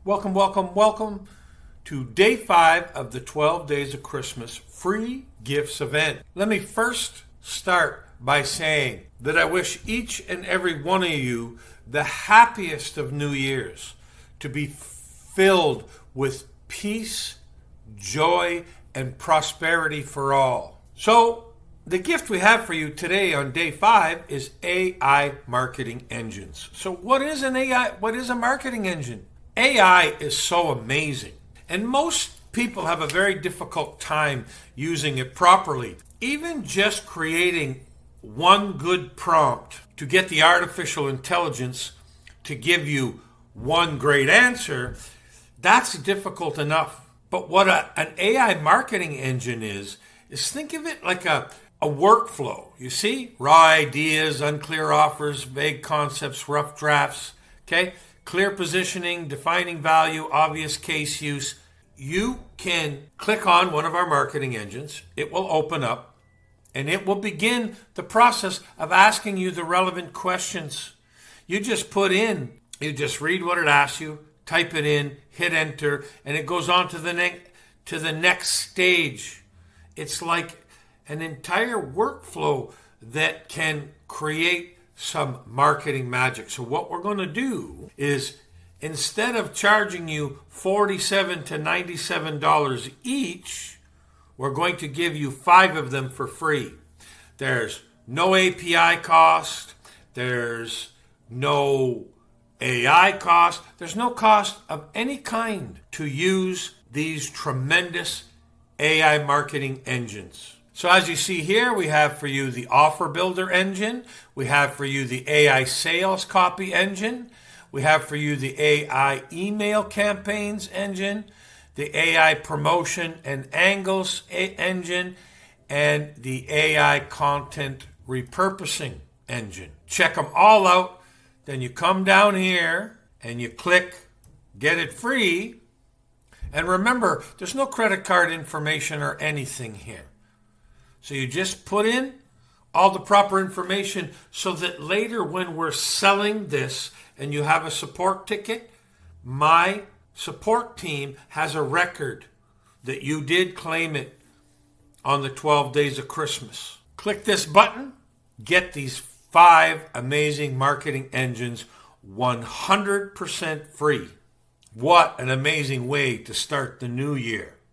Welcome, welcome, welcome to day 5 of the 12 Days of Christmas Free Gifts event. Let me first start by saying that I wish each and every one of you the happiest of New Year's, to be filled with peace, joy, and prosperity for all. So, the gift we have for you today on day 5 is AI marketing engines. So what is an AI? What is a marketing engine? AI is so amazing, and most people have a very difficult time using it properly. Even just creating one good prompt to get the artificial intelligence to give you one great answer, that's difficult enough. But what an AI marketing engine is think of it like a workflow. You see, raw ideas, unclear offers, vague concepts, rough drafts, okay? Clear positioning, defining value, obvious case use. You can click on one of our marketing engines. It will open up and it will begin the process of asking you the relevant questions. You just read what it asks you, type it in, hit enter, and it goes on to the next stage. It's like an entire workflow that can create some marketing magic. So what we're going to do is, instead of charging you $47 to $97 each, we're going to give you 5 of them for free. There's no API cost. There's no AI cost. There's no cost of any kind to use these tremendous AI marketing engines. So as you see here, we have for you the Offer Builder engine. We have for you the AI Sales Copy engine. We have for you the AI Email Campaigns engine, the AI Promotion and Angles engine, and the AI Content Repurposing engine. Check them all out. Then you come down here and you click Get It Free. And remember, there's no credit card information or anything here. So you just put in all the proper information so that later when we're selling this and you have a support ticket, my support team has a record that you did claim it on the 12 days of Christmas. Click this button, get these 5 amazing marketing engines 100% free. What an amazing way to start the new year.